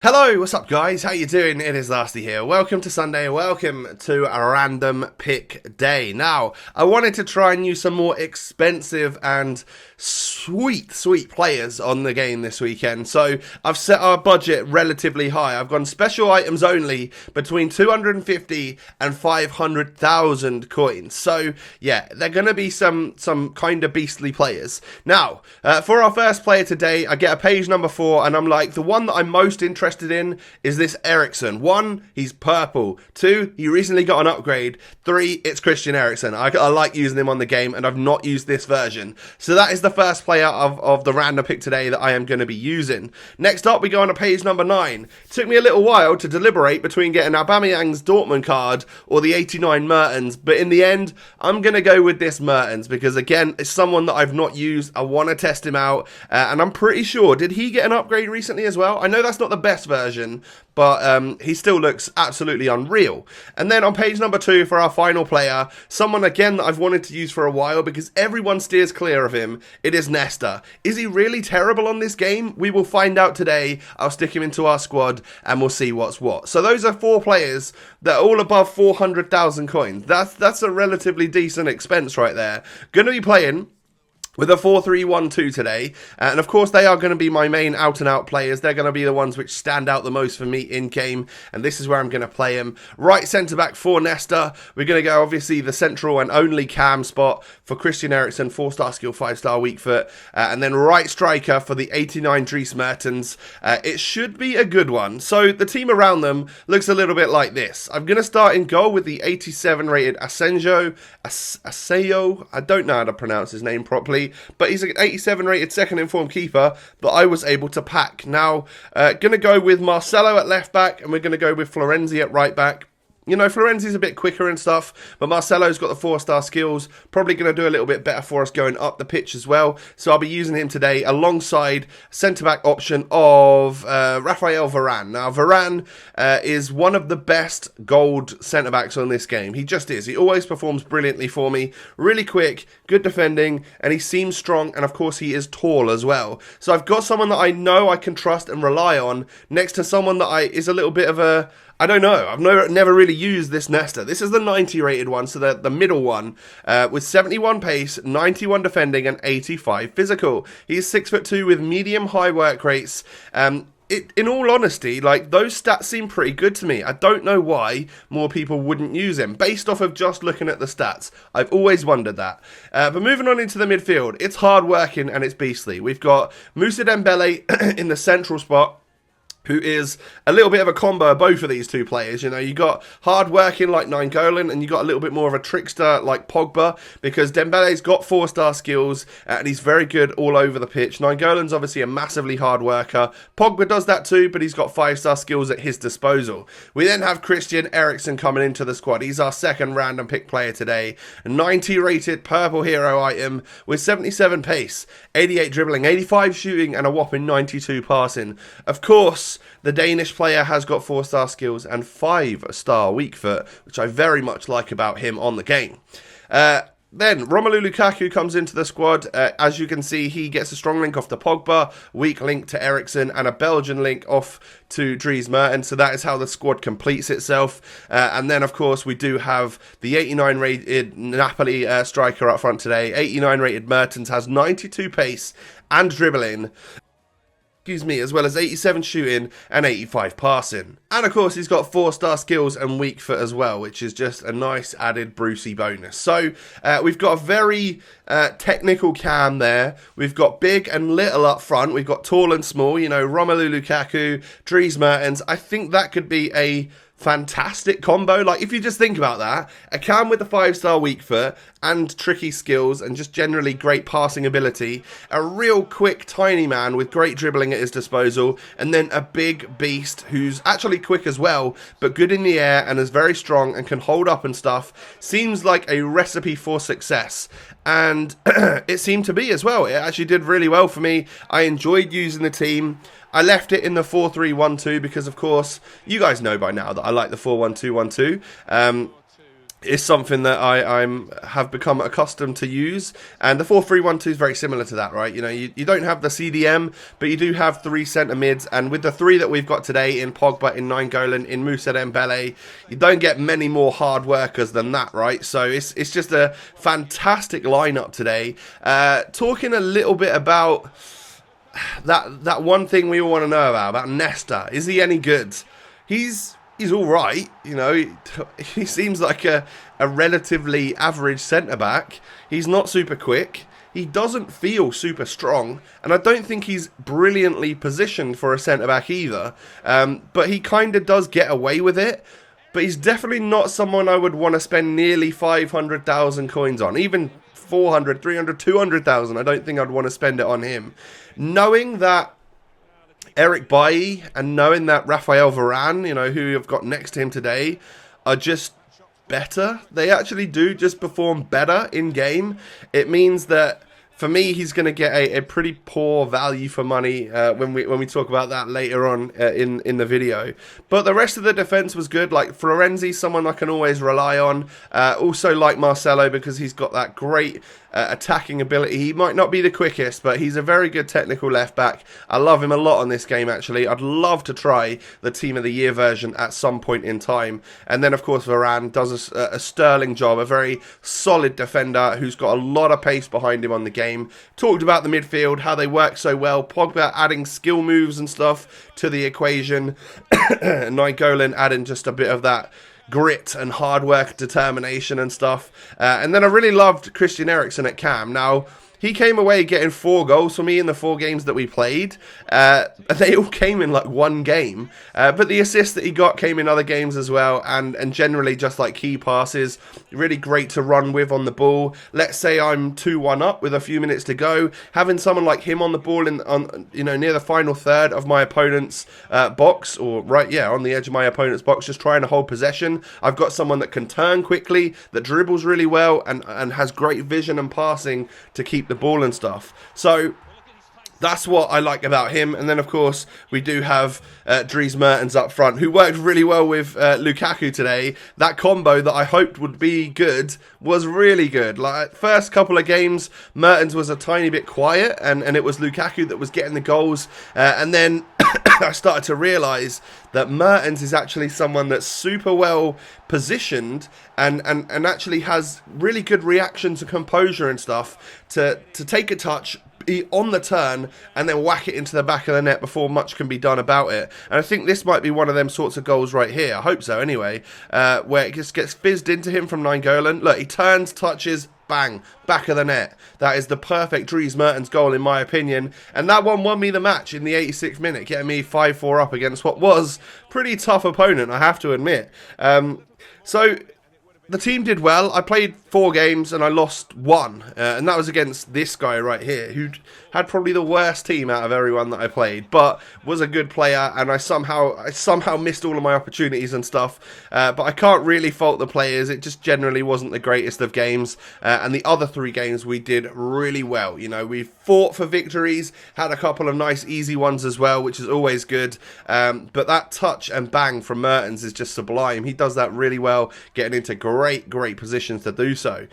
Hello, what's up guys? How you doing? It is Lasty here. Welcome to Sunday, welcome to a random pick day. Now, I wanted to try and use some more expensive and sweet players on the game this weekend. So, I've set our budget relatively high. I've gone special items only between 250 and 500,000 coins. So, yeah, they're going to be some kind of beastly players. Now, for our first player today, I get a page number 4 and I'm like, the one that I'm most interested in is this Eriksen. 1, he's purple. 2, he recently got an upgrade. 3, it's Christian Eriksen. I like using him on the game and I've not used this version. So that is the first player of the random pick today that I am going to be using. Next up, we go on to page number 9. Took me a little while to deliberate between getting Aubameyang's Dortmund card or the 89 Mertens, but in the end, I'm going to go with this Mertens because, again, it's someone that I've not used. I want to test him out, and I'm pretty sure, did he get an upgrade recently as well? I know that's not the best version, but he still looks absolutely unreal. And then on page number 2 for our final player, someone again that I've wanted to use for a while because everyone steers clear of him, it is Nesta. Is he really terrible on this game? We will find out today. I'll stick him into our squad and we'll see what's what. So those are 4 players that are all above 400,000 coins. That's a relatively decent expense right there. Gonna be playing with a 4-3-1-2 today, and of course they are going to be my main out-and-out players. They're going to be the ones which stand out the most for me in-game, and this is where I'm going to play them. Right centre-back for Nesta. We're going to go, obviously, the central and only cam spot for Christian Eriksen, 4-star skill, 5-star weak foot, and then right striker for the 89 Dries Mertens. It should be a good one. So the team around them looks a little bit like this. I'm going to start in goal with the 87 rated Asensio. I don't know how to pronounce his name properly, but he's an 87 rated second informed keeper that I was able to pack. Now, going to go with Marcelo at left back, and we're going to go with Florenzi at right back. You know, Florenzi's a bit quicker and stuff, but Marcelo's got the 4-star skills. Probably going to do a little bit better for us going up the pitch as well. So I'll be using him today alongside centre-back option of Raphael Varane. Now, Varane is one of the best gold centre-backs on this game. He just is. He always performs brilliantly for me. Really quick, good defending, and he seems strong, and of course he is tall as well. So I've got someone that I know I can trust and rely on next to someone that is a little bit of a... I don't know. I've never really used this Nesta. This is the 90 rated one, so the middle one, with 71 pace, 91 defending, and 85 physical. He's 6'2" with medium high work rates. In all honesty, like, those stats seem pretty good to me. I don't know why more people wouldn't use him, based off of just looking at the stats. I've always wondered that. But moving on into the midfield, it's hard working and it's beastly. We've got Moussa Dembele in the central spot, who is a little bit of a combo of both of these two players. You know, you got hard working like Nainggolan, and you got a little bit more of a trickster like Pogba, because Dembele's got 4-star skills and he's very good all over the pitch. Nainggolan's obviously a massively hard worker. Pogba does that too, but he's got 5-star skills at his disposal. We then have Christian Eriksen coming into the squad. He's our second random pick player today. A 90 rated purple hero item with 77 pace, 88 dribbling, 85 shooting, and a whopping 92 passing. Of course, the Danish player has got 4-star skills and 5-star weak foot, which I very much like about him on the game. Then Romelu Lukaku comes into the squad. As you can see, he gets a strong link off to Pogba, weak link to Eriksen, and a Belgian link off to Dries Mertens. So that is how the squad completes itself. And then, of course, we do have the 89 rated Napoli striker up front today. 89 rated Mertens has 92 pace and dribbling, as well as 87 shooting and 85 passing. And of course, he's got 4-star skills and weak foot as well, which is just a nice added Brucey bonus. So we've got a very technical cam there. We've got big and little up front. We've got tall and small, you know, Romelu Lukaku, Dries Mertens. I think that could be a fantastic combo. Like, if you just think about that, a cam with the 5-star weak foot and tricky skills and just generally great passing ability, a real quick tiny man with great dribbling at his disposal, and then a big beast who's actually quick as well, but good in the air and is very strong and can hold up and stuff, seems like a recipe for success. And it seemed to be as well. It actually did really well for me. I enjoyed using the team. I left it in the 4-3-1-2 because, of course, you guys know by now that I like the 4-1-2-1-2. is something that I have become accustomed to use, and the 4-3-1-2 is very similar to that, right? You know, you don't have the CDM, but you do have three centre mids, and with the three that we've got today in Pogba, in Nainggolan, in Moussa Dembele, you don't get many more hard workers than that, right? So it's just a fantastic lineup today. Talking a little bit about that one thing we all want to know about Nesta. Is he any good? He's all right, you know. He seems like a relatively average centre-back. He's not super quick. He doesn't feel super strong. And I don't think he's brilliantly positioned for a centre-back either. But he kind of does get away with it. But he's definitely not someone I would want to spend nearly 500,000 coins on. Even 400, 300, 200,000. I don't think I'd want to spend it on him. Knowing that Eric Bailly and knowing that Raphael Varane, you know, who I've got next to him today, are just better. They actually do just perform better in game. It means that for me, he's going to get a pretty poor value for money when we talk about that later on in the video. But the rest of the defense was good. Like Florenzi, someone I can always rely on. Also like Marcelo, because he's got that great attacking ability. He might not be the quickest, but he's a very good technical left back. I love him a lot on this game, actually. I'd love to try the Team of the Year version at some point in time. And then, of course, Varane does a sterling job, a very solid defender who's got a lot of pace behind him on the game. Talked about the midfield, how they work so well. Pogba adding skill moves and stuff to the equation. Nainggolan adding just a bit of that grit and hard work, determination and stuff. And then I really loved Christian Eriksen at Cam. Now, he came away getting 4 goals for me in the 4 games that we played. They all came in like one game. But the assists that he got came in other games as well. And generally just like key passes. Really great to run with on the ball. Let's say I'm 2-1 up with a few minutes to go. Having someone like him on the ball near the final third of my opponent's box. Or on the edge of my opponent's box. Just trying to hold possession. I've got someone that can turn quickly. That dribbles really well. And has great vision and passing to keep the ball and stuff. So that's what I like about him. And then, of course, we do have Dries Mertens up front, who worked really well with Lukaku today. That combo that I hoped would be good was really good. Like, first couple of games, Mertens was a tiny bit quiet, and it was Lukaku that was getting the goals. And then I started to realise that Mertens is actually someone that's super well positioned and actually has really good reactions and composure and stuff to take a touch, be on the turn, and then whack it into the back of the net before much can be done about it. And I think this might be one of them sorts of goals right here. I hope so anyway, where it just gets fizzed into him from Nainggolan. Look, he turns, touches, bang, back of the net. That is the perfect Dries Mertens goal in my opinion. And that one won me the match in the 86th minute, getting me 5-4 up against what was pretty tough opponent, I have to admit. So the team did well. I played 4 games and I lost 1. And that was against this guy right here, who had probably the worst team out of everyone that I played, but was a good player, and I somehow missed all of my opportunities and stuff. But I can't really fault the players. It just generally wasn't the greatest of games. And the other 3 games we did really well. You know, we fought for victories, had a couple of nice easy ones as well, which is always good. But that touch and bang from Mertens is just sublime. He does that really well, getting into great positions to do so.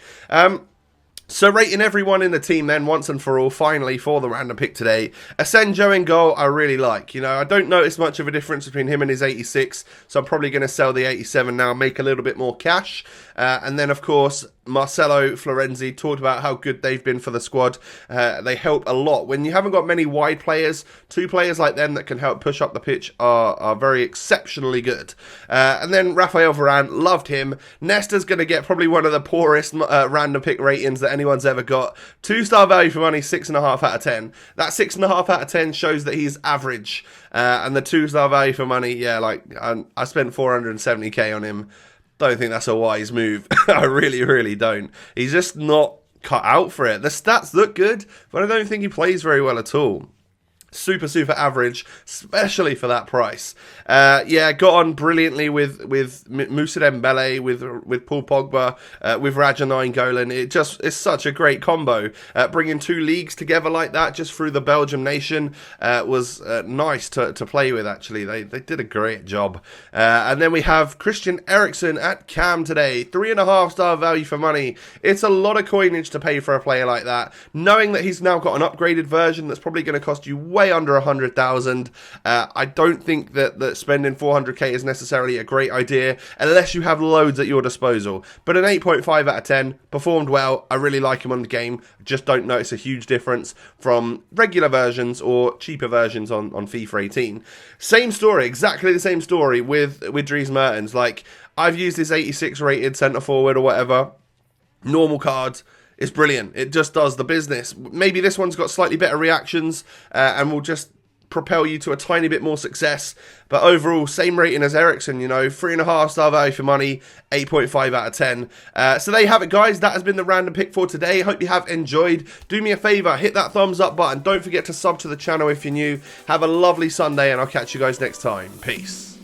So rating everyone in the team then, once and for all, finally, for the random pick today. Asenjo in goal, I really like. You know, I don't notice much of a difference between him and his 86, so I'm probably going to sell the 87 now, make a little bit more cash. And then, of course, Marcelo, Florenzi, talked about how good they've been for the squad. They help a lot. When you haven't got many wide players, 2 players like them that can help push up the pitch are very exceptionally good. And then Raphael Varane, loved him. Nesta's going to get probably one of the poorest random pick ratings that anyone's ever got. 2-star value for money, 6.5 out of 10. That 6.5 out of 10 shows that he's average. And the 2-star value for money, yeah, like I spent 470k on him. Don't think that's a wise move. I really don't. He's just not cut out for it. The stats look good, but I don't think he plays very well at all. super average, especially for that price. Yeah, got on brilliantly with Moussa Dembele, with Paul Pogba, with Raja Nainggolan. It's such a great combo. Bringing two leagues together like that just through the Belgium nation was nice to play with, actually. They did a great job. And then we have Christian Eriksen at cam today. 3.5-star value for money. It's a lot of coinage to pay for a player like that. Knowing that he's now got an upgraded version that's probably going to cost you way under 100,000. I don't think that spending 400k is necessarily a great idea unless you have loads at your disposal. But an 8.5 out of 10, performed well. I really like him on the game. Just don't notice a huge difference from regular versions or cheaper versions on FIFA 18. Same story, exactly the same story with Dries Mertens. Like, I've used this 86 rated centre forward or whatever. Normal card. It's brilliant. It just does the business. Maybe this one's got slightly better reactions and will just propel you to a tiny bit more success. But overall, same rating as Eriksen, 3.5-star value for money, 8.5 out of 10. So there you have it, guys. That has been the random pick for today. Hope you have enjoyed. Do me a favour, hit that thumbs up button. Don't forget to sub to the channel if you're new. Have a lovely Sunday, and I'll catch you guys next time. Peace.